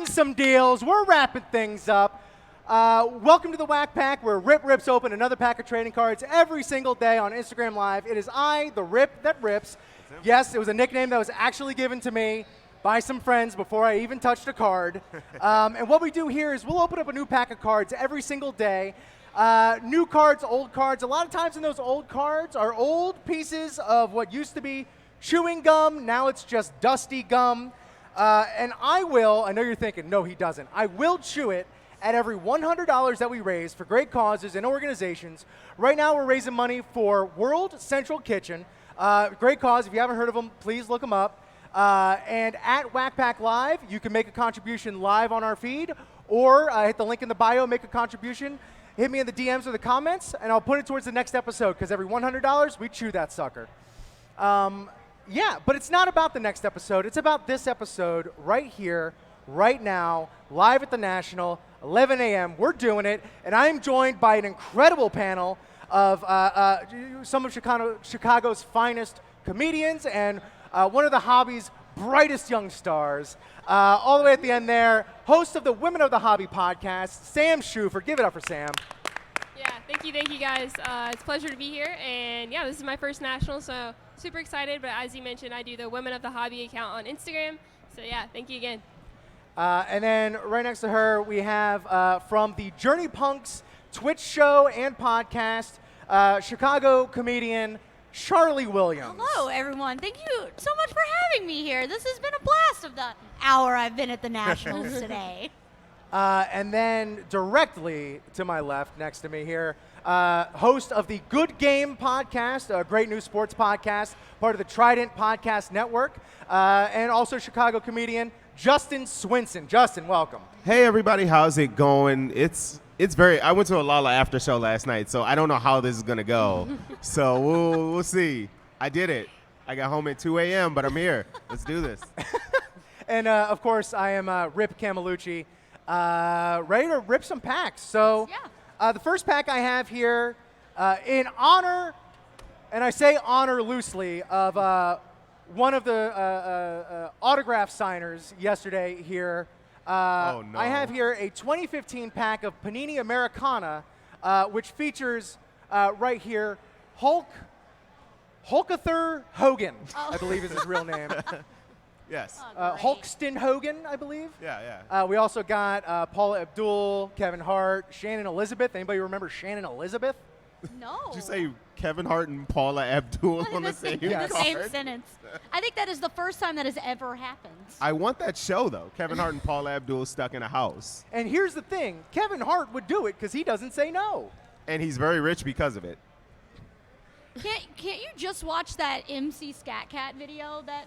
getting some deals. We're wrapping things up. Welcome to the Wack Pack, where Rip rips open another pack of trading cards every single day on Instagram Live. It is I, the Rip that rips. Yes, it was a nickname that was actually given to me by some friends before I even touched a card. And what we do here is we'll open up a new pack of cards every single day. New cards, old cards. A lot of times in those old cards are old pieces of what used to be chewing gum. Now it's just dusty gum. And I know you're thinking, no, he doesn't. I will chew it at every $100 that we raise for great causes and organizations. Right now we're raising money for World Central Kitchen. Great cause. If you haven't heard of them, please look them up. And at Wack Pack Live, you can make a contribution live on our feed, or hit the link in the bio, make a contribution. Hit me in the DMs or the comments, and I'll put it towards the next episode, because every $100, we chew that sucker. Yeah, but it's not about the next episode. It's about this episode right here, right now, live at the National, 11 a.m. We're doing it, and I am joined by an incredible panel of some of Chicago's finest comedians and one of the hobby's brightest young stars. All the way at the end there, host of the Women of the Hobby podcast, Sam Shuford. Give it up for Sam. Yeah, thank you guys. It's a pleasure to be here, and yeah, this is my first national, so super excited. But as you mentioned, I do the Women of the Hobby account on Instagram, so yeah, thank you again. And then right next to her, we have from the Journey Punks Twitch show and podcast, Chicago comedian Charly Williams. Hello, everyone. Thank you so much for having me here. This has been a blast of the hour I've been at the Nationals today. And then directly to my left, next to me here, host of the Good Game podcast, a great new sports podcast, part of the Trident Podcast Network, and also Chicago comedian Justin Swinson. Justin, welcome. Hey everybody, how's it going? I went to a Lala after show last night, so I don't know how this is gonna go. So we'll see. I did it. I got home at 2 a.m., but I'm here. Let's do this. And of course, I am Rip Camelucci, ready to rip some packs. So the first pack I have here, in honor, and I say honor loosely, of one of the autograph signers yesterday here. Oh, no. I have here a 2015 pack of Panini Americana, which features right here Hulkather Hogan, I believe is his real name. Yes. Hulkston Hogan, I believe. Yeah. We also got Paula Abdul, Kevin Hart, Shannon Elizabeth. Anybody remember Shannon Elizabeth? No. Did you say Kevin Hart and Paula Abdul on the same card? Same sentence. I think that is the first time that has ever happened. I want that show, though. Kevin Hart and Paula Abdul stuck in a house. And here's the thing. Kevin Hart would do it because he doesn't say no. And he's very rich because of it. Can't you just watch that MC Scat Cat video that...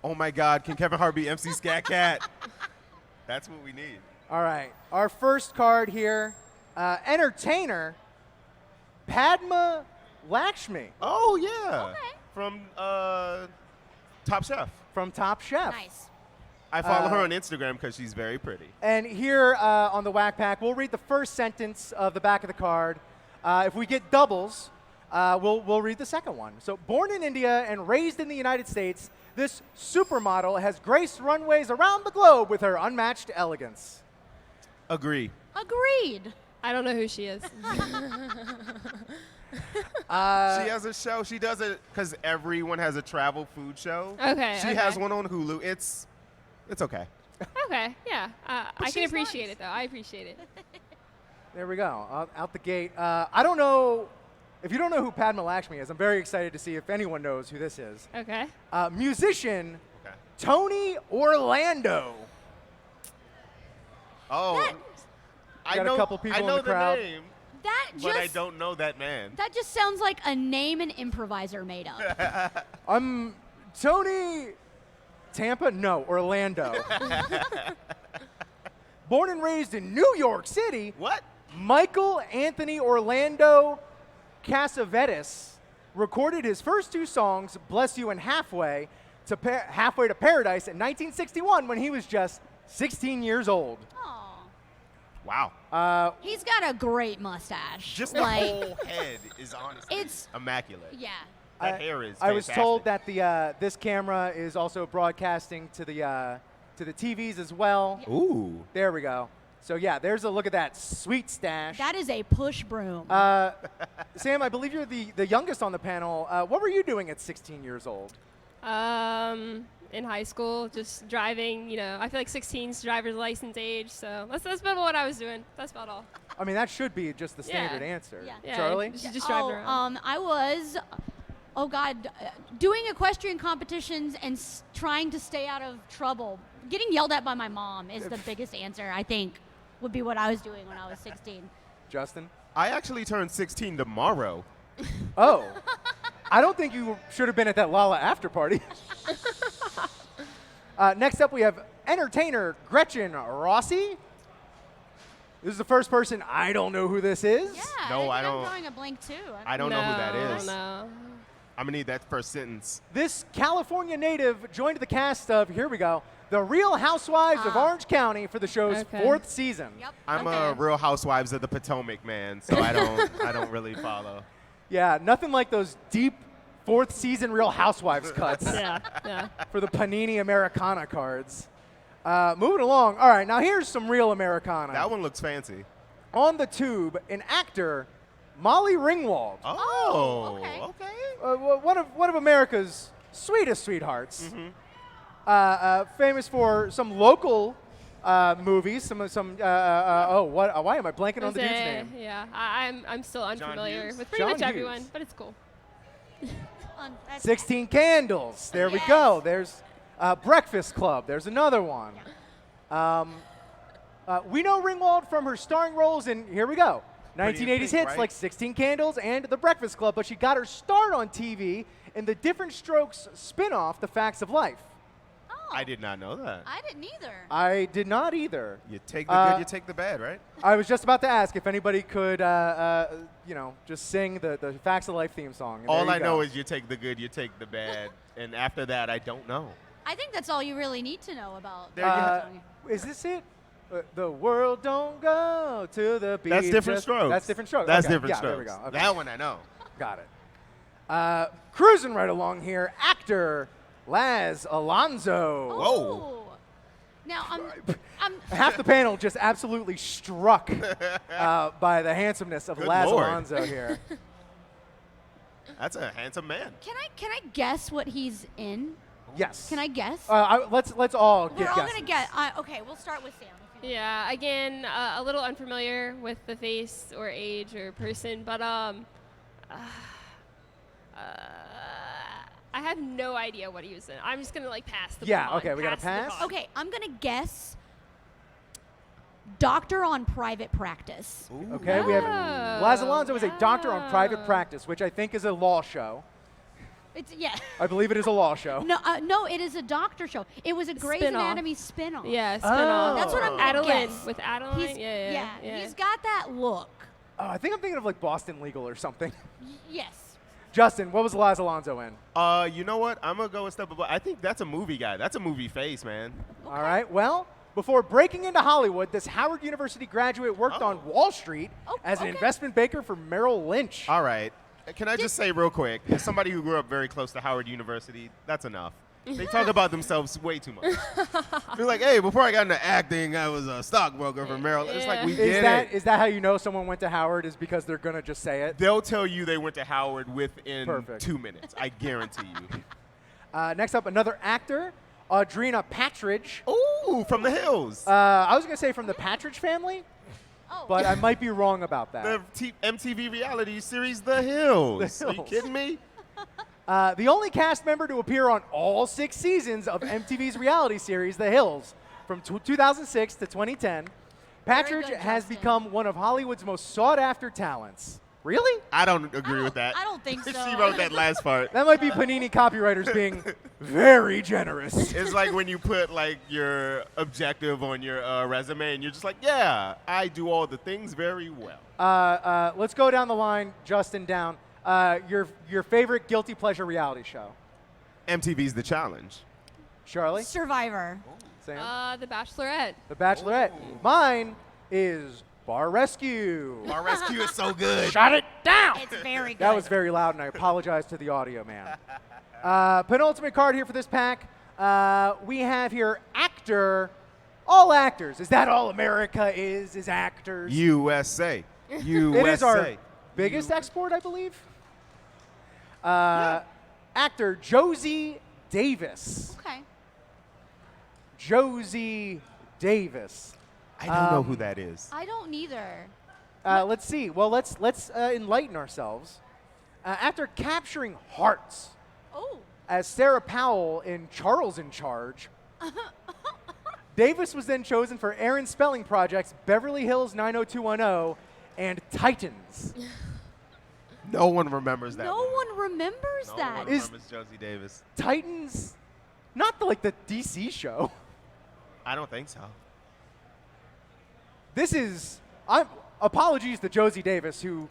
Oh, my God. Can Kevin Hart be MC Scat Cat? That's what we need. All right. Our first card here, entertainer Padma Lakshmi. Oh, yeah. Okay. From Top Chef. From Top Chef. Nice. I follow her on Instagram because she's very pretty. And here on the Wack Pack, we'll read the first sentence of the back of the card. If we get doubles, we'll read the second one. So, born in India and raised in the United States, this supermodel has graced runways around the globe with her unmatched elegance. Agree. Agreed. I don't know who she is. She has a show. She does it because everyone has a travel food show. Okay. She has one on Hulu. It's okay. Okay, yeah. I can appreciate it, though. I appreciate it. There we go. Out the gate. I don't know. If you don't know who Padma Lakshmi is, I'm very excited to see if anyone knows who this is. Okay. Musician Tony Orlando. Oh. I know a couple people in the crowd. Name, But I don't know that man. That just sounds like a name an improviser made up. Tony Tampa? No, Orlando. Born and raised in New York City. What? Michael Anthony Orlando Cassavetes recorded his first two songs, Bless You and Halfway to Paradise, in 1961 when he was just 16 years old. Aw. Wow. He's got a great mustache. Just the whole head is honestly immaculate. Yeah. That hair is I was fantastic. told that the this camera is also broadcasting to to the TVs as well. Ooh. There we go. So yeah, there's a look at that sweet stash. That is a push broom. Sam, I believe you're the youngest on the panel. What were you doing at 16 years old? In high school, just driving. You know, I feel like 16's driver's license age, so that's about what I was doing. That's about all. I mean, that should be just the standard answer. Yeah. Yeah, Charlie? just driving around. I was, doing equestrian competitions and trying to stay out of trouble. Getting yelled at by my mom is the biggest answer, I think, would be what I was doing when I was 16. Justin? I actually turned 16 tomorrow. Oh. I don't think you should have been at that Lala after party. Next up, we have entertainer Gretchen Rossi. This is the first person. I don't know who this is. Yeah, No, I I'm don't- drawing a blank too. I don't know who that is. No. I'm going to need that first sentence. This California native joined the cast of, here we go, The Real Housewives of Orange County for the show's Okay. 4th season. Yep. I'm a Okay. Real Housewives of the Potomac man, so I don't really follow. Yeah, nothing like those deep 4th season Real Housewives cuts Yeah. for the Panini Americana cards. Moving along. All right, now here's some real Americana. That one looks fancy. On the tube, an actor, Molly Ringwald, Oh, okay. one of America's sweetest sweethearts. Famous for some local movies. Why am I blanking on the dude's name? Yeah, I'm still unfamiliar Hughes? with pretty John much everyone, Hughes. but it's cool. 16 Candles. There we Yes. go. There's Breakfast Club. There's another one. We know Ringwald from her starring roles in, here we go, 1980s Pink, hits right? like 16 Candles and The Breakfast Club, but she got her start on TV in the Different Strokes spin-off, The Facts of Life. I did not know that. I didn't either. I did not either. You take the good, you take the bad, right? I was just about to ask if anybody could, just sing the Facts of Life theme song. and there All you I go. know is you take the good, you take the bad, and after that, I don't know. I think that's all you really need to know about. There you Uh, go. Is this it? The world don't go to the beat. That's Different just- Strokes. That's Different Strokes. That's Okay, Different yeah, Strokes. There we go. Okay. That one I know. Got it. Cruising right along here, actor Laz Alonso. Whoa. Ooh. Now I'm Half the panel just absolutely struck by the handsomeness of Good Laz Lord. Alonso here. That's a handsome man. Can I guess what he's in? Yes. Can I guess? Let's all get We're all guesses. gonna get. Okay, we'll start with Sam. if you Yeah, again, a little unfamiliar with the face or age or person, but I have no idea what he was in. I'm just gonna pass the Yeah, baton, okay, we gotta the pass? baton. Okay, I'm gonna guess. Doctor on private practice. Okay, we have Laz Alonso is a doctor on private yeah. practice, which I think is a law show. It's yeah. I believe it is a law show. No, it is a doctor show. It was a Grey's Spin-off. Anatomy spin-off. Yeah, spin-off. That's what I'm gonna Adeline guess. with Adeline. He's, yeah. He's got that look. Oh, I think I'm thinking of like Boston Legal or something. Yes. Justin, what was Laz Alonso in? You know what? I'm gonna go a step above. I think that's a movie guy. That's a movie face, man. All right. Well, before breaking into Hollywood, this Howard University graduate worked on Wall Street as an okay. investment banker for Merrill Lynch. All right. Can I just say real quick, as somebody who grew up very close to Howard University, that's enough. They talk about themselves way too much. They're like, hey, before I got into acting, I was a stockbroker for Merrill. It's like, we get it. Is that how you know someone went to Howard? Is because they're gonna just say it? They'll tell you they went to Howard within Perfect. 2 minutes. I guarantee you. Next up, another actor, Audrina Patridge. Ooh, from the hills. I was gonna say from the Patridge family, Oh. but I might be wrong about that. The MTV reality series, The Hills. The Are you Hills. kidding me? The only cast member to appear on all 6 seasons of MTV's reality series, The Hills, from 2006 to 2010, Patridge good, has Justin. become one of Hollywood's most sought-after talents. Really? I don't agree with that. I don't think so. She wrote that last part. That might be Panini copywriters being very generous. It's like when you put like your objective on your resume and you're just like, yeah, I do all the things very well. Let's go down the line, Justin, down. Your favorite guilty pleasure reality show? MTV's The Challenge. Charlie? Survivor. Sam? The Bachelorette. The Bachelorette. Mine is Bar Rescue. Bar Rescue is so good. Shut it down! It's very good. That was very loud, and I apologize to the audio man. Penultimate card here for this pack. We have here actor, all actors. Is that all America is actors? USA. USA. It is our biggest export, I believe. Actor Josie Davis. Okay. Josie Davis. I don't know who that is. I don't either. Let's see. Well, let's enlighten ourselves. After capturing hearts Oh. as Sarah Powell in Charles in Charge, Davis was then chosen for Aaron Spelling projects Beverly Hills 90210 and Titans. No one remembers that. No one remembers No that. one Is- remembers Josie Davis. Titans, not the DC show. I don't think so. This is apologies to Josie Davis who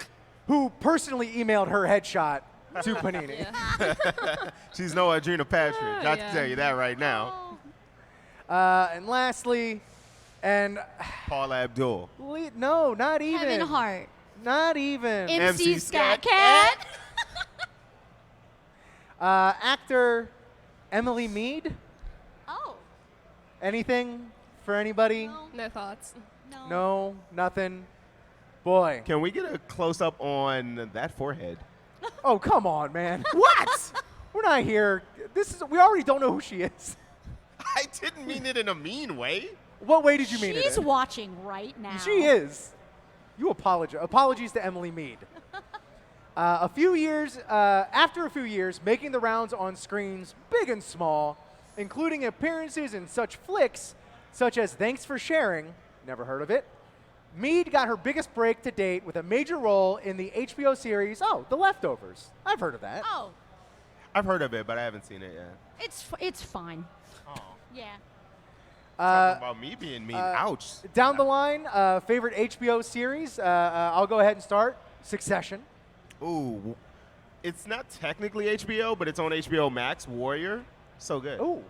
personally emailed her headshot to Panini. She's no Adrena Patrick. Got yeah. to tell you that right now. Oh. And lastly, and Paul Abdul. no, not even. Kevin Hart. Not even. MC MC Scat Scat Cat. Actor Emily Mead. Oh. Anything for anybody? No. No thoughts. No. No, nothing. Boy. Can we get a close up on that forehead? Oh, come on, man. What? We're not here. We already don't know who she is. I didn't mean it in a mean way. What way did you mean it She's in? watching right now. She is. You apologize. Apologies to Emily Mead. After a few years, making the rounds on screens big and small, including appearances in such flicks such as Thanks for Sharing, never heard of it, Mead got her biggest break to date with a major role in the HBO series, The Leftovers. I've heard of that. Oh. I've heard of it, but I haven't seen it yet. It's fine. Oh. Yeah. Talking about me being mean. Ouch. Down the line, favorite HBO series, I'll go ahead and start. Succession. Ooh. It's not technically HBO, but it's on HBO Max. Warrior. So good. Ooh.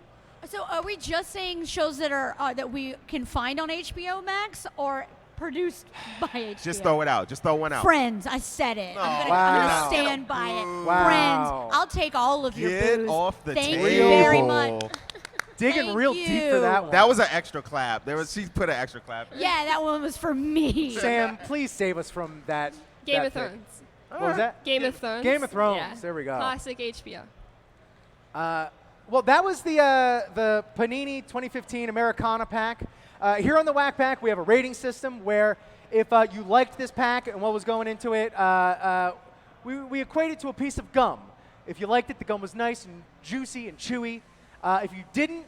So are we just saying shows that are that we can find on HBO Max or produced by HBO? Just throw it out. Just throw one out. Friends, I said it. I'm Wow. gonna stand by it. Wow. Friends, I'll take all of your Get booze. off the Thank table. you very much. Digging Thank real deep for that you. one. That was an extra clap. She put an extra clap in. Yeah, that one was for me. Sam, please save us from that. Game that of pick. Thrones. What was that? Game of Thrones. Game of Thrones. Yeah. There we go. Classic HBO. Well, that was the Panini 2015 Americana pack. Here on the Wack pack, we have a rating system where if you liked this pack and what was going into it, we equate it to a piece of gum. If you liked it, the gum was nice and juicy and chewy. If you didn't,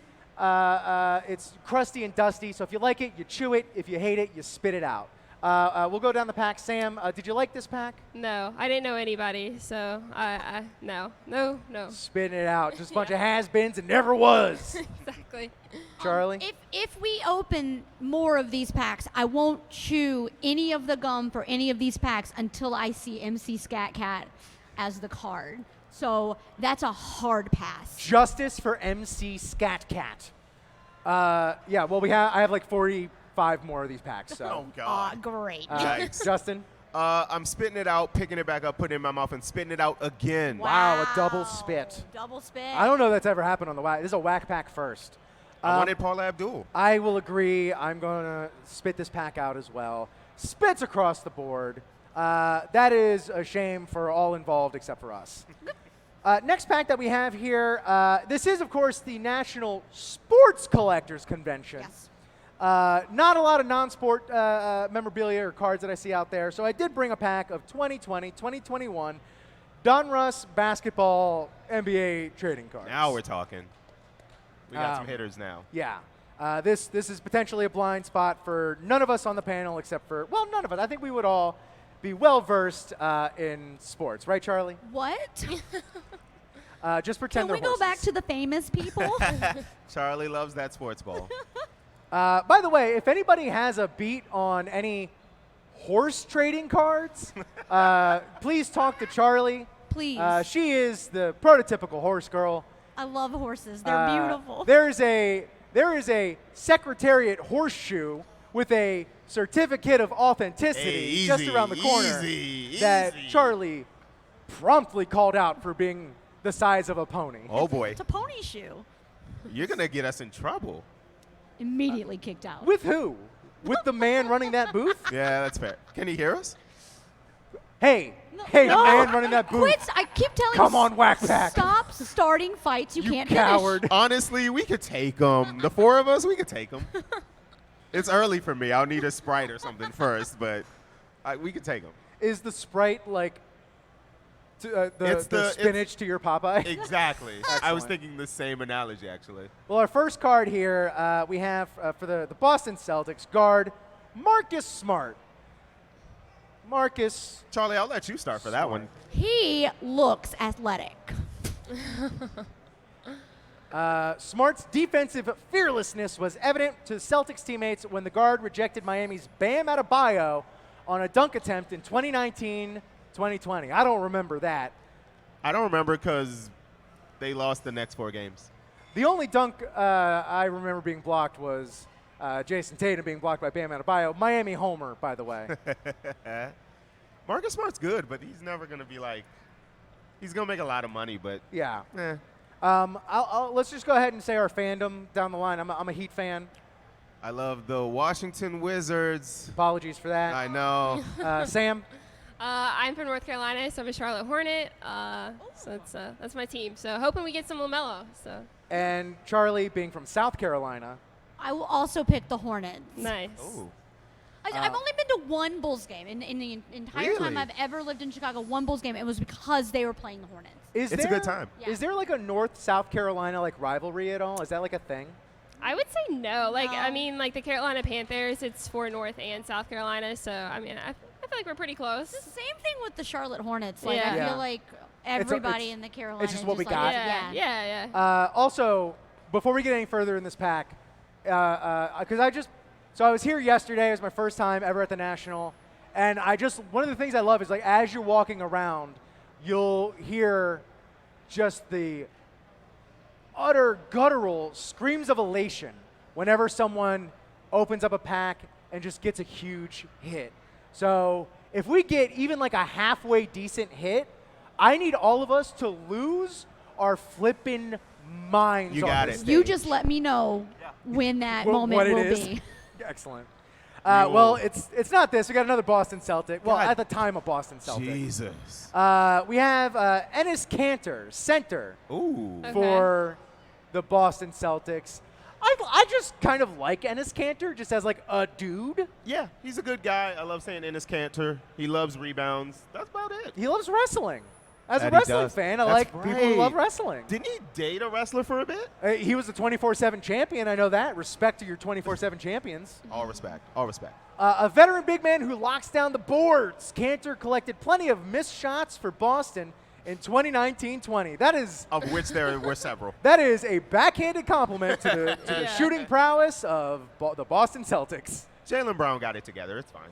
it's crusty and dusty. So if you like it, you chew it. If you hate it, you spit it out. We'll go down the pack. Sam, did you like this pack? No, I didn't know anybody, so no. Spitting it out. Just a bunch of has-beens and never was. Exactly. Charlie? If we open more of these packs, I won't chew any of the gum for any of these packs until I see MC Scat Cat as the card. So that's a hard pass. Justice for MC Scat Cat. Yeah, well, I have like 45 more of these packs. So, Oh, God. Great. Yikes. Justin. I'm spitting it out, picking it back up, putting it in my mouth, and spitting it out again. Wow, a double spit. Double spit. I don't know if that's ever happened on the Wack. This is a Wack pack first. I wanted Paul Abdul. I will agree. I'm going to spit this pack out as well. Spits across the board. That is a shame for all involved except for us. Next pack that we have here, this is, of course, the National Sports Collectors Convention. Yes. Not a lot of non-sport memorabilia or cards that I see out there, so I did bring a pack of 2020, 2021 Donruss basketball NBA trading cards. Now we're talking. We got some hitters now. Yeah. This is potentially a blind spot for none of us on the panel except for, well, none of us. I think we would all be well-versed in sports. Right, Charlie? What? Just pretend Can we they're go back horses. to the famous people? Charlie loves that sports ball. By the way, if anybody has a beat on any horse trading cards, please talk to Charlie. Please. She is the prototypical horse girl. I love horses. They're beautiful. There is a Secretariat horseshoe with a certificate of authenticity Hey, just easy, around the corner easy, that easy. Charlie promptly called out for being the size of a pony. Oh, boy. It's a pony shoe. You're going to get us in trouble. Immediately kicked out. With who? With the man running that booth? Yeah, that's fair. Can he hear us? Hey, the man running that booth. Quit! I keep telling Come you. on, Wack Pack. Stop starting fights. You can't coward. Honestly, we could take them. The four of us, we could take them. It's early for me. I'll need a Sprite or something first, but we could take them. Is the Sprite like the spinach to your Popeye? Exactly. I was Excellent. thinking the same analogy, actually. Well, our first card here, we have for the Boston Celtics guard, Marcus Smart. Marcus. Charlie, I'll let you start for that one. He looks athletic. Smart's defensive fearlessness was evident to Celtics teammates when the guard rejected Miami's Bam Adebayo on a dunk attempt in 2019-2020. I don't remember that. I don't remember because they lost the next 4 games. The only dunk I remember being blocked was Jason Tatum being blocked by Bam Adebayo. Miami homer, by the way. Marcus Smart's good, but he's never going to be like – he's going to make a lot of money, but Yeah. eh. Let's just go ahead and say our fandom down the line. I'm a Heat fan. I love the Washington Wizards. Apologies for that. I know. Sam? I'm from North Carolina, so I'm a Charlotte Hornet. So that's my team. So hoping we get some LaMelo. So And Charlie, being from South Carolina. I will also pick the Hornets. nice. Ooh. I've only been to one Bulls game. In the entire time Really? I've ever lived in Chicago, one Bulls game. It was because they were playing the Hornets. Is It's a there- good time. Yeah. Is there like a North-South Carolina like rivalry at all? Is that like a thing? I would say no. Like, I No. mean, like the Carolina Panthers, it's for North and South Carolina. So, I mean, I feel like we're pretty close. It's the same thing with the Charlotte Hornets. Like I Yeah. feel like everybody it's- in the Carolinas just what we like, got. Yeah, Yeah. yeah. Also, before we get any further in this pack, because I was here yesterday. It was my first time ever at the National, and one of the things I love is like as you're walking around, you'll hear just the utter guttural screams of elation whenever someone opens up a pack and just gets a huge hit. So if we get even like a halfway decent hit, I need all of us to lose our flippin' minds. You on got this it. You stage. just let me know when that What moment it will is. be. Excellent. We Well, will- it's not this. We got another Boston Celtic. Well, God. at the time, a Boston Celtic. Jesus. We have Enes Kanter, center Ooh. Okay. for the Boston Celtics. I just kind of like Enes Kanter just as like a dude. Yeah, he's a good guy. I love saying Enes Kanter. He loves rebounds. That's about it. He loves wrestling. As a That he wrestling does. fan, I That's like people who love right. wrestling. Didn't he date a wrestler for a bit? He was a 24/7 champion. I know that. Respect to your 24/7 champions. All respect. All respect. A veteran big man who locks down the boards. Cantor collected plenty of missed shots for Boston in 2019-20. That is Of which there were several. a backhanded compliment to the Yeah. shooting prowess of the Boston Celtics. Jaylen Brown got it together. It's fine.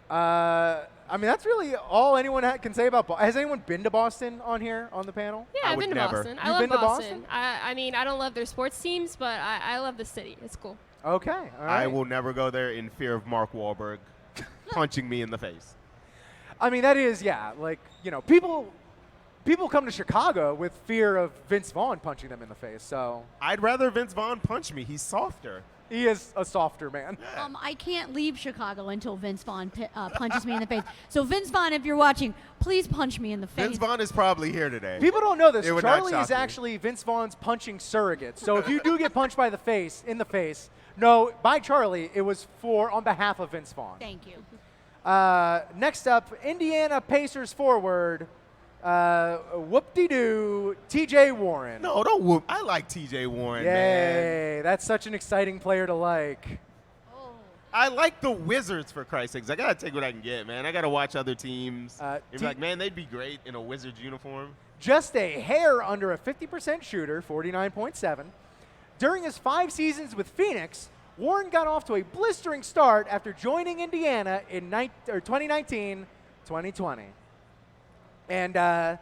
I mean, that's really all anyone can say about Boston. Has anyone been to Boston on here on the panel? Yeah, I I've would been to never. Boston. I You've love been to Boston. Boston? I mean, I don't love their sports teams, but I love the city. It's cool. Okay, all right. I will never go there in fear of Mark Wahlberg punching me in the face. I mean, that is, yeah, like, you know, people come to Chicago with fear of Vince Vaughn punching them in the face, so I'd rather Vince Vaughn punch me. He's softer. he is a softer man. I can't leave Chicago until Vince Vaughn punches me in the face. So Vince Vaughn, if you're watching, please punch me in the face. Vince Vaughn is probably here today. People don't know this. It would not Charlie shock is me. actually Vince Vaughn's punching surrogate. So if you do get punched in the face, no, by Charlie, it was on behalf of Vince Vaughn. Thank you. Next up, Indiana Pacers forward, whoop-de-doo, TJ Warren. No, don't whoop. I like TJ Warren, man. Yay, that's such an exciting player to like. I like the Wizards, for Christ's sakes. I got to take what I can get, man. I got to watch other teams. You'd be like, man, they'd be great in a Wizards uniform. Just a hair under a 50% shooter, 49.7. During his 5 seasons with Phoenix, Warren got off to a blistering start after joining Indiana in 2019-2020. And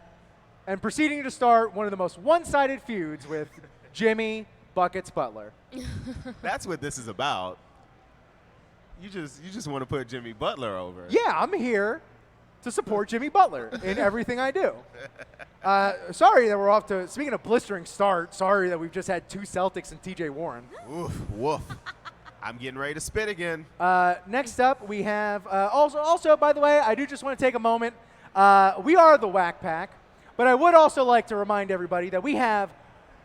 proceeding to start one of the most one-sided feuds with Jimmy Buckets Butler. That's what this is about. You just want to put Jimmy Butler over. Yeah, I'm here to support Jimmy Butler in everything I do. Sorry that we're off to, speaking of blistering start, sorry that we've just had 2 Celtics and TJ Warren. Oof, woof. I'm getting ready to spit again. Next up, we have, also, by the way, I do just want to take a moment. We are the Wack Pack, but I would also like to remind everybody that we have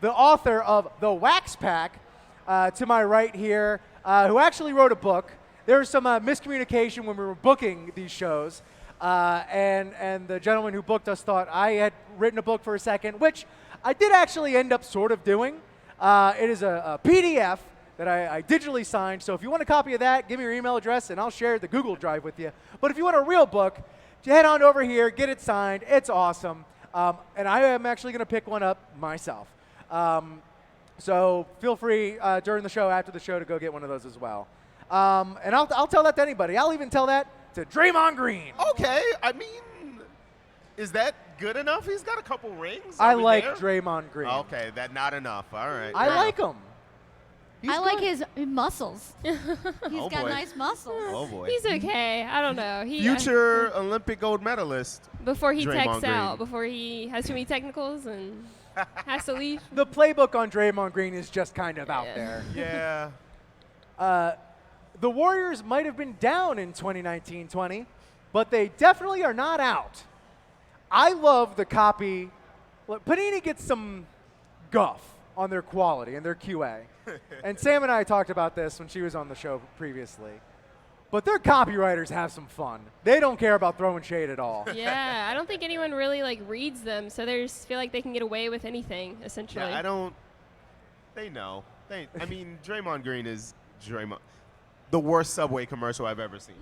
the author of the Wax Pack to my right here, who actually wrote a book. There was some miscommunication when we were booking these shows, and the gentleman who booked us thought I had written a book for a second, which I did actually end up sort of doing. It is a PDF that I digitally signed, so if you want a copy of that, give me your email address, and I'll share the Google Drive with you. But if you want a real book, head on over here, get it signed. It's awesome. And I am actually going to pick one up myself. So feel free during the show, after the show, to go get one of those as well. And I'll tell that to anybody. I'll even tell that to Draymond Green. Okay, I mean, is that good enough? He's got a couple rings. I over like there. Draymond Green. Okay, that not enough. All right. I like him. I like his muscles. He's Oh, got boy. nice muscles. Oh boy. He's okay. I don't know. He Future Olympic gold medalist. before he Draymond techs out, Green. before he has too many technicals and has to leave. The playbook on Draymond Green is just kind of out Yeah. there. Yeah. The Warriors might have been down in 2019-20, but they definitely are not out. I love the copy. Look, Panini gets some guff on their quality and their QA. And Sam and I talked about this when she was on the show previously. But their copywriters have some fun. They don't care about throwing shade at all. Yeah, I don't think anyone really reads them, so they just feel like they can get away with anything essentially. Yeah, I don't. They know. I mean, Draymond Green is Draymond. The worst Subway commercial I've ever seen.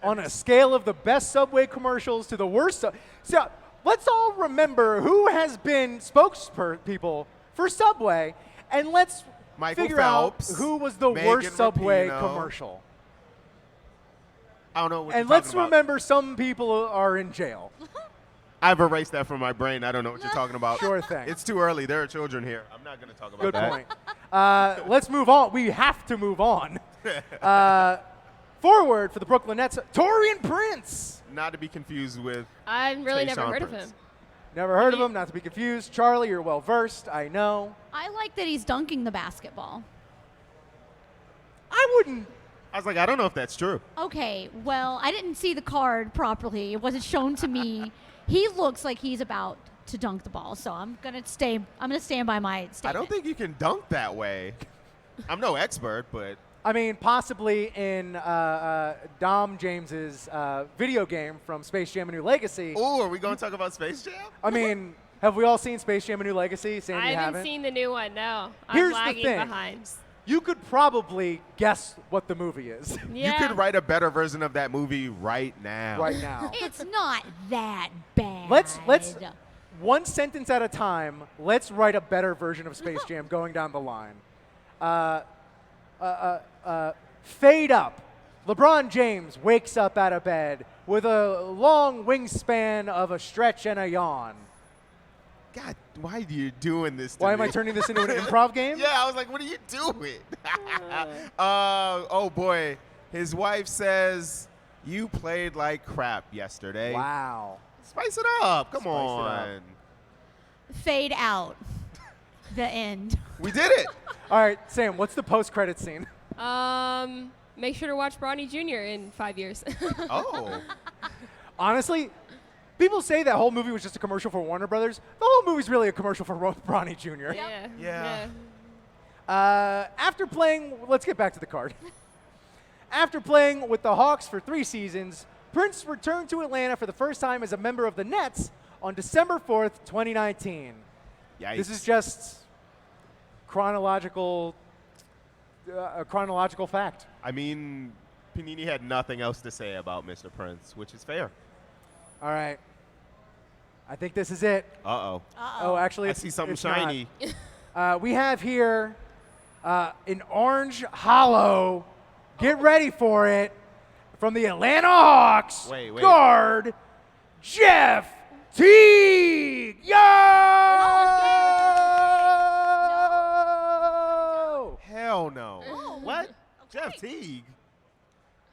On a scale of the best Subway commercials to the worst. So let's all remember who has been spokespeople for Subway, and let's Michael figure Phelps, out who was the Megan worst Subway Rapinoe. commercial. I don't know what And you're let's talking about. remember some people are in jail. I've erased that from my brain. I don't know what you're talking about. Sure thing. It's too early. There are children here. I'm not going to talk about Good that. point. Let's move on. We have to move on. Forward for the Brooklyn Nets, Taurean Prince. Not to be confused with I've really never Tayshaun heard of Prince. him. Never heard of him, not to be confused. Charlie, you're well versed, I know. I like that he's dunking the basketball. I wouldn't. I was like, I don't know if that's true. Okay, well, I didn't see the card properly. It wasn't shown to me. He looks like he's about to dunk the ball, so I'm gonna stand by my statement. I don't think you can dunk that way. I'm no expert, but I mean, possibly in Dom James's video game from Space Jam: A New Legacy. oh, are we going to talk about Space Jam? I mean, have we all seen Space Jam: A New Legacy? Sam, I you haven't haven't. seen the new one, no. Here's I'm the lagging thing. behind. You could probably guess what the movie is Yeah. You could write a better version of that movie right now. right now. It's not that bad. Let's one sentence at a time. Let's write a better version of Space Jam going down the line. Fade up. LeBron James wakes up out of bed with a long wingspan of a stretch and a yawn. God, why are you doing this to Why me? am I turning this into an improv game? Yeah, I was like, what are you doing? Oh, boy. His wife says, you played like crap yesterday. Wow. Spice it up. Come Spice it up. on. Fade out. The end. We did it. All right, Sam, what's the post-credit scene? Make sure to watch Bronny Jr. in 5 years. Oh. Honestly, people say that whole movie was just a commercial for Warner Brothers. The whole movie's really a commercial for Bronny Jr. Yeah. After playing, let's get back to the card. After playing with the Hawks for 3 seasons, Prince returned to Atlanta for the first time as a member of the Nets on December 4th, 2019. Yikes. This is just chronological, a chronological fact. I mean, Panini had nothing else to say about Mr. Prince, which is fair. All right. I think this is it. Uh-oh. Oh, actually, I it's, see something it's not. shiny. We have here an orange hollow. Get ready for it. From the Atlanta Hawks, Wait. guard Jeff Teague. Yo! Hell no. Oh. What? Okay. Jeff Teague?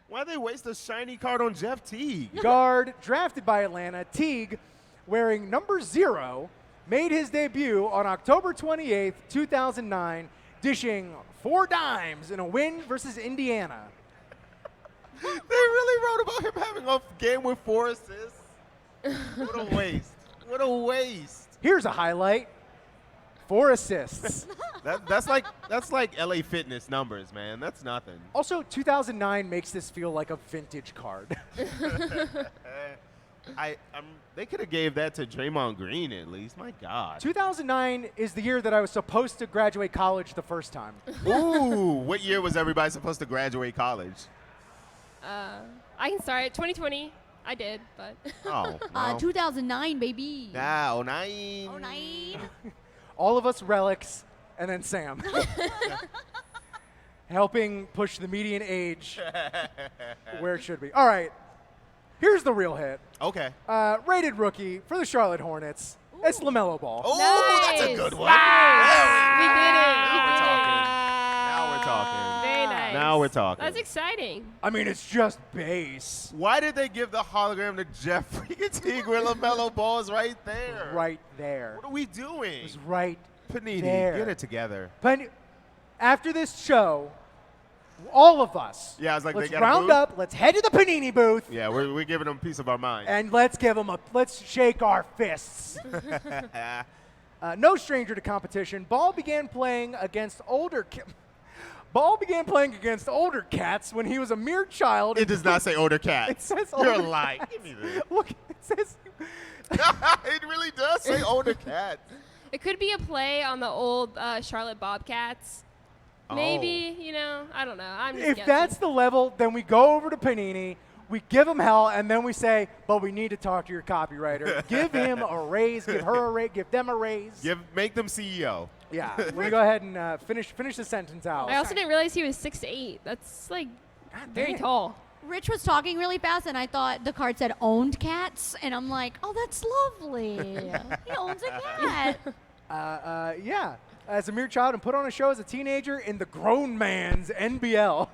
Why they waste a shiny card on Jeff Teague? Guard drafted by Atlanta, Teague, wearing number 0, made his debut on October 28th, 2009, dishing 4 dimes in a win versus Indiana. They really wrote about him having a game with 4 assists. What a waste. What a waste. Here's a highlight. 4 assists. That's like LA Fitness numbers, man. That's nothing. Also, 2009 makes this feel like a vintage card. They could have gave that to Draymond Green at least. My God. 2009 is the year that I was supposed to graduate college the first time. Ooh, what year was everybody supposed to graduate college? I can start. 2020. I did, but. Oh, well. 2009, baby. Nah, 09. 09. All of us relics, and then Sam. Helping push the median age where it should be. All right, here's the real hit. Okay. Rated rookie for the Charlotte Hornets. It's LaMelo Ball. Oh, that's a Nice. good one. We did it. Now we're talking. Very nice. Now we're talking. That's exciting. I mean, it's just base. Why did they give the hologram to Jeff freaking Teague where LaMelo Ball is right there? Right there. What are we doing? It was right Panini, there. get it together. After this show, all of us, Yeah, I was like, let's they got a round booth? up, let's head to the Panini booth, Yeah, we're giving them a piece of our mind. and let's shake our fists. No stranger to competition, Ball began playing against older cats when he was a mere child. It does not say older cat. It says You're older lying. cats. Give me this. Look, it says. It really does say older cat. It could be a play on the old Charlotte Bobcats. Maybe, I don't know. I'm just If guessing. that's the level, then we go over to Panini, we give him hell, and then we say, but we need to talk to your copywriter. Give him a raise, give her a raise, give them a raise. Make them CEO. Yeah, let me go ahead and finish the sentence out. I also didn't realize he was 6'8". That's like very damn. tall. Rich was talking really fast, and I thought the card said owned cats, and I'm like, oh, that's lovely. He owns a cat. Yeah, as a mere child and put on a show as a teenager in the grown man's NBL.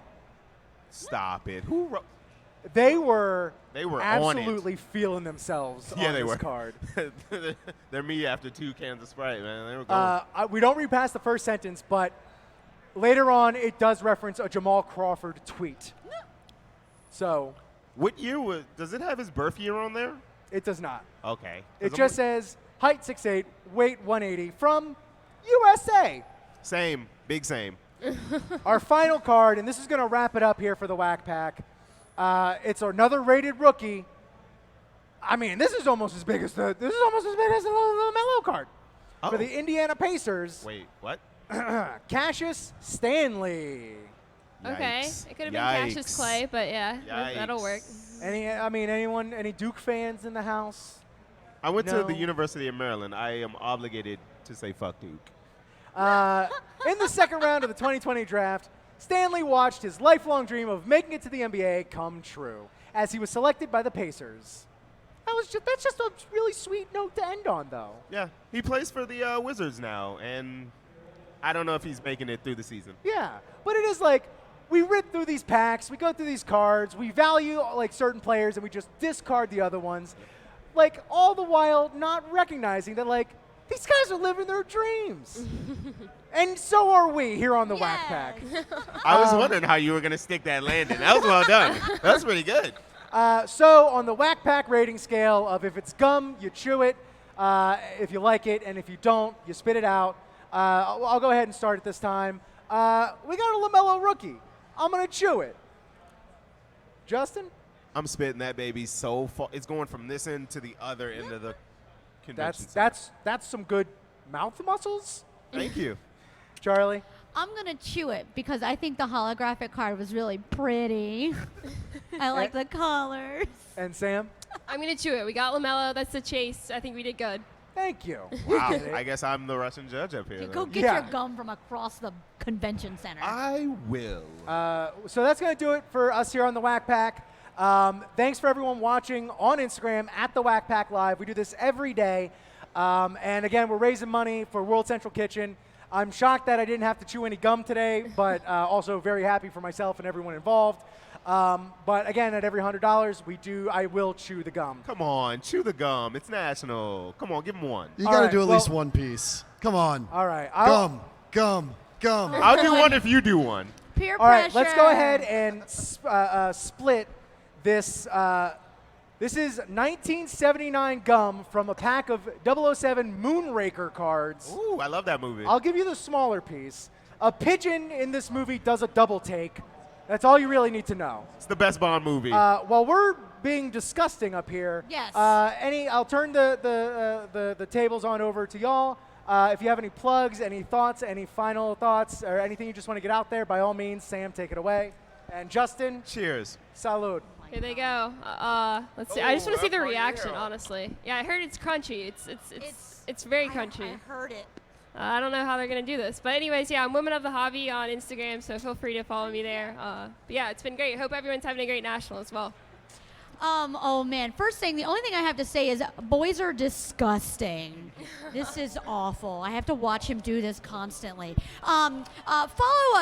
Stop it. Who wrote? They were On it. absolutely feeling themselves Yeah, on they this were. card. They're me after 2 cans of Sprite, man. They were going. We don't read past the first sentence, but later on it does reference a Jamal Crawford tweet. So What year does it have his birth year on there? it does not. Okay. 'Cause It I'm just says height 6'8", weight 180 from USA. Same. Big same. Our final card, and this is going to wrap it up here for the Wack Pack. It's another rated rookie. I mean, this is almost as big as the LaMelo card for the Indiana Pacers. Wait, what? Cassius Stanley. Okay, Yikes. it could have been Cassius Clay, but yeah, that'll work. Any Duke fans in the house? I went to No. the University of Maryland. I am obligated to say fuck Duke. In the second round of the 2020 draft, Stanley watched his lifelong dream of making it to the NBA come true as he was selected by the Pacers. That's just a really sweet note to end on, though. Yeah, he plays for the Wizards now, and I don't know if he's making it through the season. Yeah, but it is like we read through these packs, we go through these cards, we value like certain players, and we just discard the other ones, like all the while not recognizing that like these guys are living their dreams, and so are we here on the Wack Pack. I was wondering how you were going to stick that landing. That was well done. That was pretty good. So on the Wack Pack rating scale of if it's gum, you chew it, if you like it, and if you don't, you spit it out. I'll go ahead and start it this time. We got a LaMelo rookie. I'm going to chew it. Justin? I'm spitting that baby so far. It's going from this end to the other end of the convention center. That's some good mouth muscles. Thank you. Charlie? I'm going to chew it because I think the holographic card was really pretty. I like the colors. And Sam? I'm gonna chew it. We got LaMelo. That's the chase. I think we did good. Thank you. Wow. I guess I'm the Russian judge up here. You then. go get Yeah. your gum from across the convention center. I will. So that's going to do it for us here on the Wack Pack. Thanks for everyone watching on Instagram at the Wack Pack Live. We do this every day. And again, we're raising money for World Central Kitchen. I'm shocked that I didn't have to chew any gum today, but also very happy for myself and everyone involved. But again, at every $100, I will chew the gum. Come on, chew the gum. It's national. Come on, give him one. You got to right, do at well- least one piece. Come on. All right. Gum. I'll do one if you do one. Peer All right, pressure. let's go ahead and split this. This is 1979 gum from a pack of 007 Moonraker cards. Ooh, I love that movie. I'll give you the smaller piece. A pigeon in this movie does a double take. That's all you really need to know. It's the best Bond movie. While we're being disgusting up here, Yes. I'll turn the tables on over to y'all. If you have any plugs, any thoughts, any final thoughts, or anything you just want to get out there, by all means, Sam, take it away. And Justin, Cheers. salud. Here they go. Let's see. I just want to see the reaction, honestly. Yeah, I heard it's crunchy. It's very crunchy. I heard it. I don't know how they're going to do this. But anyways, yeah, I'm Women of the Hobby on Instagram, so feel free to follow me there. But yeah, it's been great. Hope everyone's having a great national as well. Oh man. First thing, the only thing I have to say is boys are disgusting. This is awful. I have to watch him do this constantly. Follow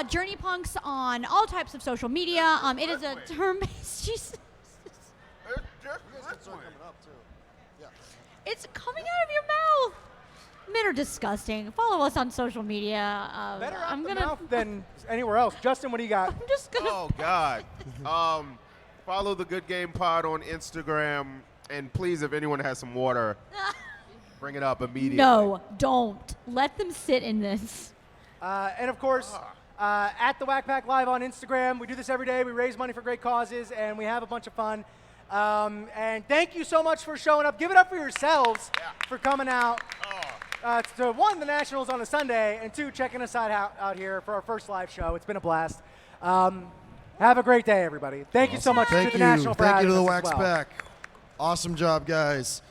Journey Punks on all types of social media. It is a term-based. Jesus. It's coming out of your mouth. Men are disgusting. Follow us on social media. Better out I'm the gonna. mouth than anywhere else. Justin, what do you got? I'm just gonna. Oh, God. Follow the Good Game Pod on Instagram. And please, if anyone has some water, bring it up immediately. No, don't. Let them sit in this. And of course, at the Wack Pack Live on Instagram, we do this every day. We raise money for great causes, and we have a bunch of fun. And thank you so much for showing up. Give it up for yourselves for coming out. To one, the Nationals on a Sunday, and two, checking us out here for our first live show. It's been a blast. Have a great day, everybody. Thank you so much to the National for Thank having you to the us as Wax well. Pack. Awesome job, guys.